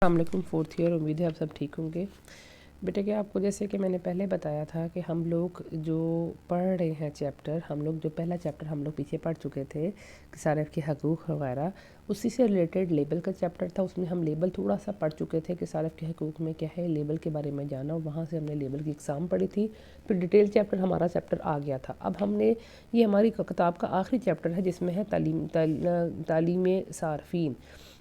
अस्सलामुअलैकुम। Fourth year, उम्मीद है आप सब ठीक होंगे। बेटे क्या आपको जैसे कि मैंने पहले बताया था कि हम लोग जो पढ़ रहे हैं चैप्टर, हम लोग जो पहला चैप्टर हम लोग पीछे पढ़ चुके थे कि सारे के हकूक़ वगैरह, उसी से रिलेटेड लेबल का चैप्टर था। उसमें हम लेबल थोड़ा सा पढ़ चुके थे कि सारफ़ के हकूक़ में क्या है, लेबल के बारे में जाना। वहाँ से हमने लेबल की एग्ज़ाम पढ़ी थी, फिर डिटेल चैप्टर हमारा चैप्टर आ गया था। अब हमने ये हमारी किताब का आखिरी चैप्टर है जिसमें है तालीम सारफ़ीन।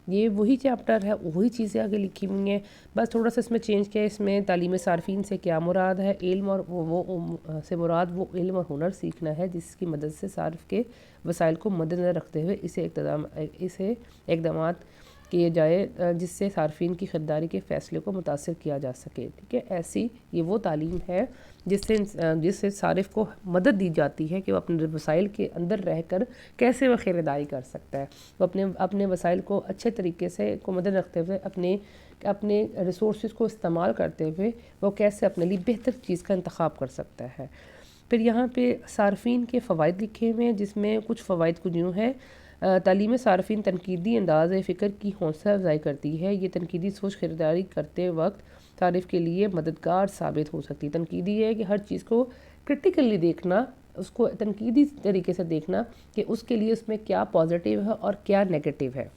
ये वही चैप्टर है, वही चीज़ें आगे लिखी हुई हैं, बस थोड़ा सा इसमें चेंज किया है। इसमें तालीम सारफ़ीन से क्या मुराद है, इल्म और वो से मुराद वो इल्म और हुनर सीखना है जिसकी मदद से सारफ़ के वसाइल को मद्देनज़र रखते हुए इसे इक़दामात किए जाए जिससे सारफ़ीन की ख़रीदारी के फ़ैसले को मुतासिर किया जा सके। ठीक है, ऐसी ये वो तालीम है जिससे सारिफ़ को मदद दी जाती है कि वो अपने वसाइल के अंदर रहकर कैसे वह ख़रीदारी कर सकता है। वो अपने वसाइल को अच्छे तरीके से को मदद रखते हुए अपने रिसोर्स को इस्तेमाल करते हुए वो कैसे अपने लिए बेहतर चीज़ का इंतख़ाब कर सकता है। फिर यहाँ पे सारफ़ीन के फ़वाइद लिखे हुए हैं, जिसमें कुछ फ़वाइद कुछ यूँ है। तालीम सारफ़ीन तनकीदी अंदाज़ फ़िक्र की हौसला अफ़ज़ाई करती है। ये तनकीदी सोच ख़रीदारी करते वक्त सारिफ़ के लिए मददगार साबित हो सकती है। तनकीदी है कि हर चीज़ को क्रिटिकली देखना, उसको तनकीदी तरीके से देखना कि उसके लिए उसमें क्या पॉजिटिव है और क्या नेगेटिव है।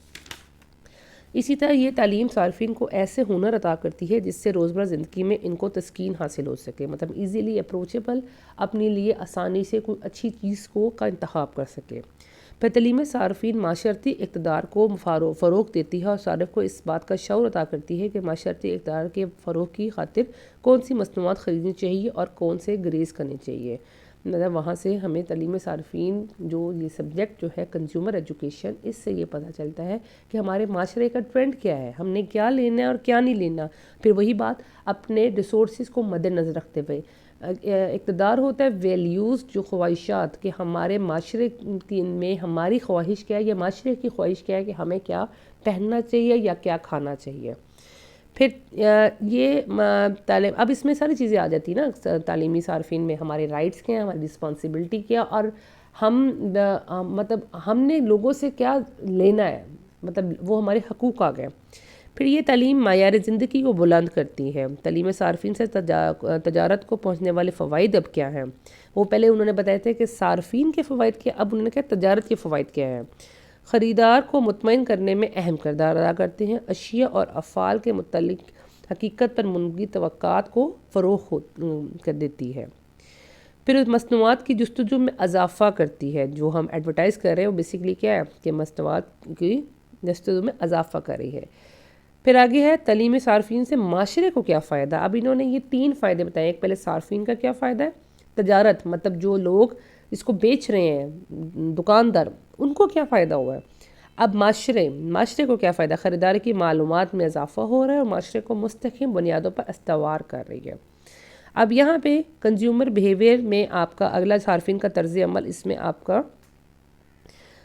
इसी तरह ये तालीम सारफ़ीन को ऐसे हुनर अता करती है जिससे रोज़मर्रा ज़िंदगी में इनको तस्कीन हासिल हो सके, मतलब ईज़िली अप्रोचेबल, अपने लिए आसानी से कोई अच्छी चीज़ का इंतख़ाब कर सके। फिर तालीम सारफ़ीन माशरती इक़्तिदार को फ़रोग़ देती है और सारिफ़ को इस बात का शऊर अता करती है कि माशरती इक़्तिदार के फ़रोग़ की खातिर कौन सी मसनूआत ख़रीदनी चाहिए और कौन से ग्रेज़ करने चाहिए। मतलब वहाँ से हमें तालीम सारफ़ीन जो ये सब्जेक्ट जो है कंज्यूमर एजुकेशन, इससे ये पता चलता है कि हमारे माशरे का ट्रेंड क्या है, हमने क्या लेना है और क्या नहीं लेना। फिर वही बात अपने रिसोर्स को मद्देनज़र रखते हुए इक़्तिदार होता है वैल्यूज़, जो ख्वाहिशात कि हमारे माशरे में हमारी ख्वाहिश क्या है या माशरे की ख्वाहिश क्या है कि हमें क्या पहनना चाहिए या क्या खाना चाहिए। फिर अब इसमें सारी चीज़ें आ जाती ना तालीमी सारफ़ीन में, हमारे राइट्स क्या हैं, हमारी रिस्पॉन्सिबिलिटी क्या, और मतलब हमने लोगों से क्या लेना है, मतलब वो हमारे हकूक़ आ गए। फिर ये तालीम मायार ज़िंदगी को बुलंद करती है। तालीम सारफ़ीन से तजारत को पहुँचने वाले फ़वाइद अब क्या हैं। वो पहले उन्होंने बताए थे कि सारफ़ीन के फ़वाइद क्या, अब उन्होंने कहा तजारत के फ़वाइद क्या हैं। ख़रीदार को मुतमईन करने में अहम किरदार अदा करते हैं। अशिया और अफ़ाल के मुतल्लिक़ हकीकत पर मुनगी तवक्कात को फ़रोग़ कर देती है। फिर उस मसनूआत की जस्तजू में इजाफ़ा करती है। जो हम एडवर्टाइज़ कर रहे हैं वो बेसिकली क्या है कि मसनूआत की जस्तजू में इजाफ़ा कर रही है। फिर आगे है तालीम सारफ़ीन से माशरे को क्या फ़ायदा। अब इन्होंने ये 3 फ़ायदे बताए। एक पहले सारफ़ीन का क्या फ़ायदा है, तजारत मतलब जो लोग इसको बेच रहे हैं, दुकानदार, उनको क्या फ़ायदा हुआ है। अब माशरे को क्या फ़ायदा, ख़रीदारी की मालूमात में इजाफ़ा हो रहा है और माशरे को मुस्तक़िम बुनियादों पर इस्तवार कर रही है। अब यहाँ पे कंज्यूमर बिहेवियर में आपका अगला सारफ़ीन का तर्ज़ अमल, इसमें आपका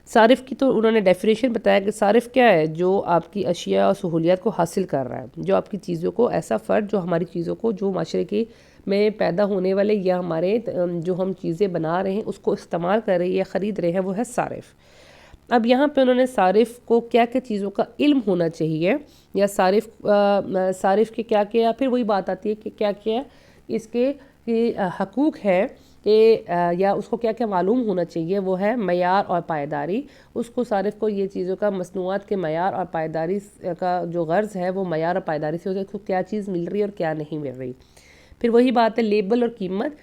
सारिफ़ की तो उन्होंने डेफिनेशन बताया कि सारिफ़ क्या है, जो आपकी अशिया और सहूलियत को हासिल कर रहा है, जो आपकी चीज़ों को ऐसा फ़र्द जो हमारी चीज़ों को जो माशरे के में पैदा होने वाले या हमारे जो हम चीज़ें बना रहे हैं उसको इस्तेमाल कर रहे हैं या ख़रीद रहे हैं, वो है सारिफ़। अब यहाँ पे उन्होंने सारिफ़ को क्या क्या चीज़ों का इल्म होना चाहिए या सारिफ़ के क्या क्या, फिर वही बात आती है कि क्या क्या इसके हकूक़ है कि या उसको क्या क्या मालूम होना चाहिए। वो है मयार और पायदारी। उसको सारिफ़ को ये चीज़ों का मसनूआत के मयार और पायदारी का जो गर्ज़ है वो मयार और पायदारी से होता है, उसको क्या चीज़ मिल रही है और क्या नहीं मिल रही। फिर वही बात है लेबल और कीमत।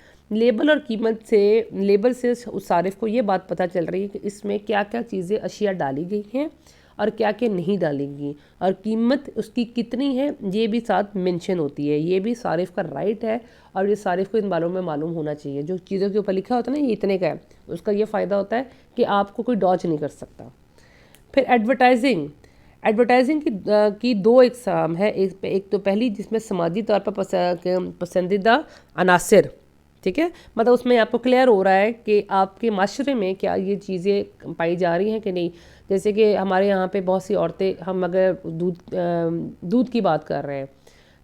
लेबल से उस सारिफ़ को ये बात पता चल रही है कि इसमें क्या क्या चीज़ें अशिया डाली गई हैं और क्या क्या नहीं डाली गई, और कीमत उसकी कितनी है ये भी साथ मेंशन होती है। ये भी सारिफ़ का राइट है और ये सारिफ़ को इन बालों में मालूम होना चाहिए। जो चीज़ों के ऊपर लिखा होता है ना ये इतने का है, उसका ये फ़ायदा होता है कि आपको कोई डॉज नहीं कर सकता। फिर एडवर्टाइजिंग की 2 इक़साम है। एक तो पहली जिसमें समाजी तौर पर पसंदीदा अनासिर, ठीक है, मतलब उसमें आपको क्लियर हो रहा है कि आपके माशरे में क्या ये चीज़ें पाई जा रही हैं कि नहीं। जैसे कि हमारे यहाँ पे बहुत सी औरतें, हम अगर दूध की बात कर रहे हैं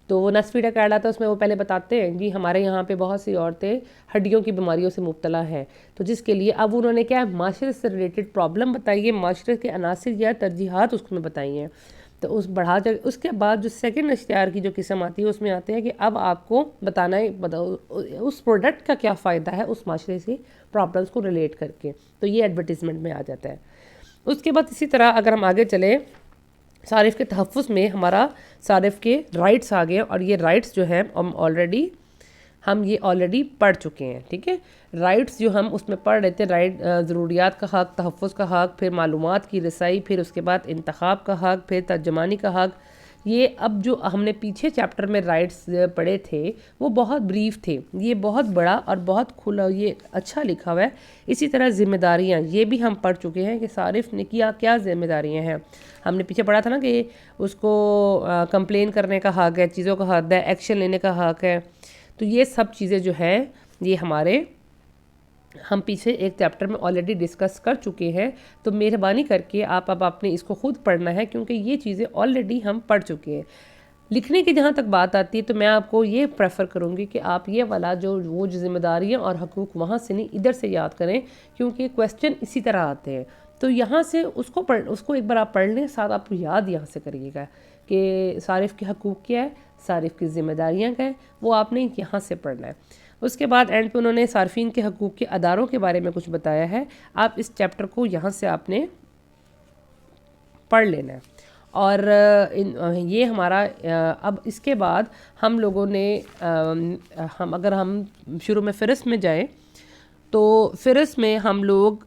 तो वो नस्फीडा कहलाता है, उसमें वो पहले बताते हैं कि हमारे यहाँ पे बहुत सी औरतें हड्डियों की बीमारियों से मुब्तला हैं, तो जिसके लिए अब उन्होंने क्या माशरे से रिलेटेड प्रॉब्लम बताई है, माशरे के अनासिर या तरजीहात उसमें बताई हैं। तो उस बढ़ा जा उसके बाद जो सेकंड इश्तिहार की जो किस्म आती है उसमें आते हैं कि अब आपको बताना है उस प्रोडक्ट का क्या फ़ायदा है उस माशरे से प्रॉब्लम्स को रिलेट करके, तो ये एडवर्टीज़मेंट में आ जाता है। उसके बाद इसी तरह अगर हम आगे चले, सारिफ़ के तहफ़्फ़ुज़ में हमारा सारिफ़ के राइट्स आ गए, और ये राइट्स जो है हम ये ऑलरेडी पढ़ चुके हैं। ठीक है, राइट्स जो हम उसमें पढ़ रहे थे, ज़रूरियात का हक़, तहफ़्फ़ुज़ का हक़, फिर मालूमात की रसाई, फिर उसके बाद इंतखाब का हक़, फिर तर्जमानी का हक़। ये अब जो हमने पीछे चैप्टर में राइट्स पढ़े थे वो बहुत ब्रीफ थे, ये बहुत बड़ा और बहुत खुला, ये अच्छा लिखा हुआ है। इसी तरह ज़िम्मेदारियाँ ये भी हम पढ़ चुके हैं कि सारिफ़ ने किया क्या ज़िम्मेदारियाँ हैं। हमने पीछे पढ़ा था ना कि उसको कंप्लेन करने का हक़ है, चीज़ों का हक़ है, एक्शन लेने का हक़ है। तो ये सब चीज़ें जो है ये हम पीछे एक चैप्टर में ऑलरेडी डिस्कस कर चुके हैं। तो मेहरबानी करके आप अब आपने इसको खुद पढ़ना है, क्योंकि ये चीज़ें ऑलरेडी हम पढ़ चुके हैं। लिखने की जहाँ तक बात आती है तो मैं आपको ये प्रेफर करूँगी कि आप ये वाला जो ज़िम्मेदारियाँ और हकूक़ वहाँ से नहीं इधर से याद करें, क्योंकि क्वेश्चन इसी तरह आते हैं। तो यहाँ से उसको एक बार आप पढ़ लें, साथ आप याद यहाँ से करिएगा कि सारिफ़ के हकूक़ क्या है, सारिफ़ की ज़िम्मेदारियाँ क्या है, वो आपने यहाँ से पढ़ना है। उसके बाद एंड पे उन्होंने सार्फिन के हकूक़ के अदारों के बारे में कुछ बताया है। आप इस चैप्टर को यहाँ से आपने पढ़ लेना है। और ये हमारा अब इसके बाद हम लोगों ने अगर हम शुरू में फ़हरिस्त में जाएं तो फ़हरिस्त में हम लोग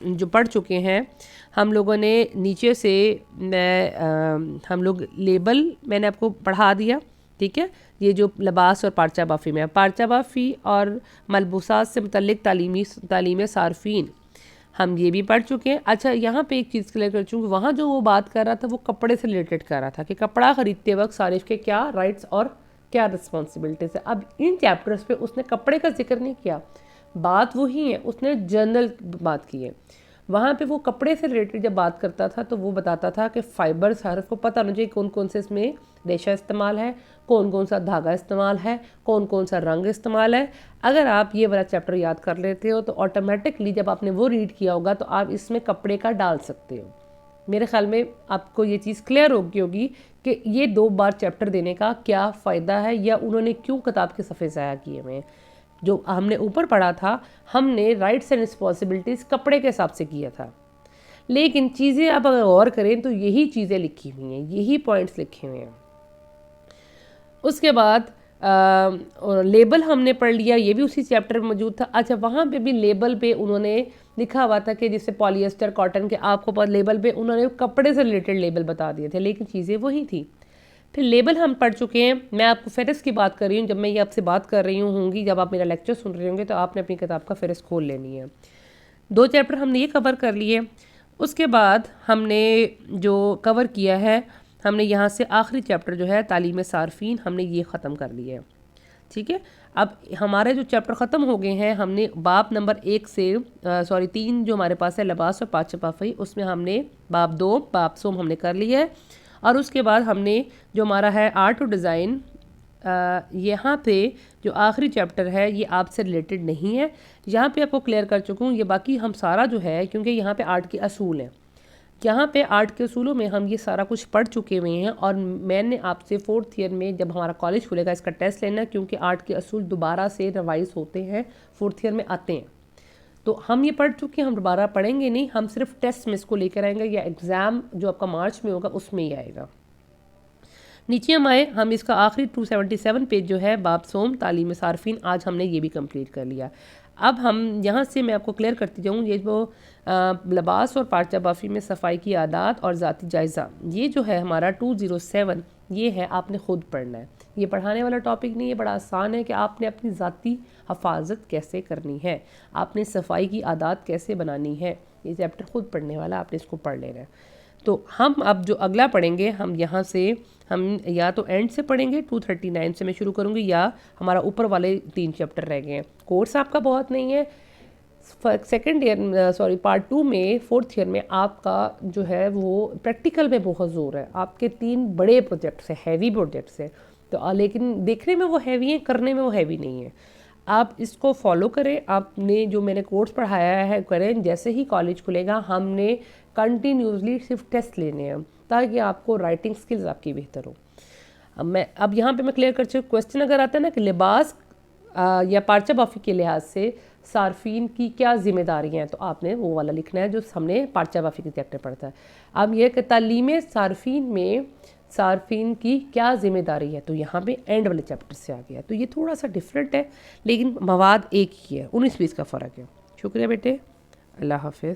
जो पढ़ चुके हैं, हम लोगों ने नीचे से हम लोग लेबल मैंने आपको पढ़ा दिया। ठीक है, ये जो लिबास और पार्चा बाफ़ी में, पार्चा बाफ़ी और मलबूसात से मुतल्लिक़ तालीम सार्फिन हम ये भी पढ़ चुके हैं। अच्छा, यहाँ पे एक चीज़ क्लियर कर चूँकि वहाँ जो वो बात कर रहा था वो कपड़े से रिलेटेड कर रहा था कि कपड़ा ख़रीदते वक्त सारिफ़ के क्या राइट्स और क्या रिस्पॉन्सिबिलिटीज़ है। अब इन चैप्टर्स पे उसने कपड़े का जिक्र नहीं किया, बात वही है, उसने जनरल बात की है। वहाँ पे वो कपड़े से रिलेटेड जब बात करता था तो वो बताता था कि फ़ाइबर सारिफ़ को पता होना चाहिए कौन कौन से इसमें रेशा इस्तेमाल है, कौन कौन सा धागा इस्तेमाल है, कौन कौन सा रंग इस्तेमाल है। अगर आप ये वाला चैप्टर याद कर लेते हो तो ऑटोमेटिकली जब आपने वो रीड किया होगा तो आप इसमें कपड़े का डाल सकते हो। मेरे ख्याल में आपको ये चीज़ क्लियर होगी कि ये 2 बार चैप्टर देने का क्या फ़ायदा है, या उन्होंने क्यों किताब के सफ़े ज़ाया किए हुए हैं। जो हमने ऊपर पढ़ा था, हमने राइट्स एंड रिस्पॉन्सिबिलिटीज़ कपड़े के हिसाब से किया था, लेकिन चीज़ें अब अगर गौर करें तो यही चीज़ें लिखी हुई हैं, यही पॉइंट्स लिखे हुए हैं। उसके बाद लेबल हमने पढ़ लिया, ये भी उसी चैप्टर में मौजूद था। अच्छा, वहाँ पे भी लेबल पे उन्होंने लिखा हुआ था कि जैसे पॉलिएस्टर, कॉटन के, आपको पर लेबल पे उन्होंने कपड़े से रिलेटेड लेबल बता दिए थे, लेकिन चीज़ें वही थी। फिर लेबल हम पढ़ चुके हैं। मैं आपको फ़हरिस्त की बात कर रही हूँ, जब मैं ये आपसे बात कर रही होंगी, जब आप मेरा लेक्चर सुन रहे होंगे तो आपने अपनी किताब का फ़हरिस्त खोल लेनी है। 2 चैप्टर हमने ये कवर कर लिए। उसके बाद हमने जो कवर किया है, हमने यहाँ से आखिरी चैप्टर जो है तालीम सार्फिन, हमने ये ख़त्म कर लिया है। ठीक है, अब हमारे जो चैप्टर ख़त्म हो गए हैं, हमने बाब नंबर 1 से 3 जो हमारे पास है लिबास और पार्चा बाफ़ी, उसमें हमने बाब 2 बाब सोम हमने कर लिया है। और उसके बाद हमने जो हमारा है आर्ट और डिज़ाइन, यहाँ पे जो आखिरी चैप्टर है ये आपसे रिलेटेड नहीं है, यहाँ पे आपको क्लियर कर चुका हूँ। ये बाकी हम सारा जो है, क्योंकि यहाँ पे आर्ट के असूल हैं, यहाँ पे आर्ट के असूलों में हम ये सारा कुछ पढ़ चुके हुए हैं। और मैंने आपसे 4th ईयर में जब हमारा कॉलेज खुलेगा इसका टेस्ट लेना, क्योंकि आर्ट के असूल दोबारा से रिवाइज होते हैं, 4th ईयर में आते हैं। तो हम ये पढ़ चुके हैं, हम दोबारा पढ़ेंगे नहीं, हम सिर्फ टेस्ट में इसको लेकर आएंगे, या एग्ज़ाम जो आपका मार्च में होगा उसमें ही आएगा। नीचे हम आए, हम इसका आखिरी 277 पेज जो है बाब सोम तालीम सार्फिन, आज हमने ये भी कंप्लीट कर लिया। अब हम यहाँ से मैं आपको क्लियर करती जाऊँ, ये जो लिबास और पार्चा बाफ़ी में सफाई की आदात और ज़ाती जायज़ा, ये जो है हमारा 207, ये है आपने ख़ुद पढ़ना है। ये पढ़ाने वाला टॉपिक नहीं है, बड़ा आसान है कि आपने अपनी ज़ाती हफाजत कैसे करनी है, आपने सफाई की आदात कैसे बनानी है। ये चैप्टर ख़ुद पढ़ने वाला, आपने इसको पढ़ लेना है। तो हम अब जो अगला पढ़ेंगे, हम यहाँ से हम या तो एंड से पढ़ेंगे, 239 से मैं शुरू करूँगी, या हमारा ऊपर वाले 3 चैप्टर रह गए हैं। कोर्स आपका बहुत नहीं है, पार्ट 2 में 4th ईयर में आपका जो है वो प्रैक्टिकल में बहुत ज़ोर है। आपके 3 बड़े प्रोजेक्ट्स हैं, हैवी प्रोजेक्ट्स हैं, तो लेकिन देखने में वो हैवी हैं, करने में वो हैवी नहीं है। आप इसको फॉलो करें, आपने जो मैंने कोर्स पढ़ाया है करें। जैसे ही कॉलेज खुलेगा हमने कंटिन्यूसली सिर्फ टेस्ट लेने हैं, ताकि आपको राइटिंग स्किल्स आपकी बेहतर हो। अब यहाँ पे मैं क्लियर कर चुकी हूँ। क्वेश्चन अगर आता है ना कि लिबास या पार्चा बाफी के लिहाज से सार्फिन की क्या जिम्मेदारियाँ हैं, तो आपने वो वाला लिखना है जो हमने पार्चा बाफी के चैप्टर पढ़ता है। अब यह कि तालीम सार्फिन में सार्फिन की क्या जिम्मेदारी है, तो यहाँ पे एंड वाले चैप्टर से आ गया। तो ये थोड़ा सा डिफरेंट है, लेकिन मवाद एक ही है, 19-20 का फ़र्क है। शुक्रिया बेटे, अल्लाह हाफिज़।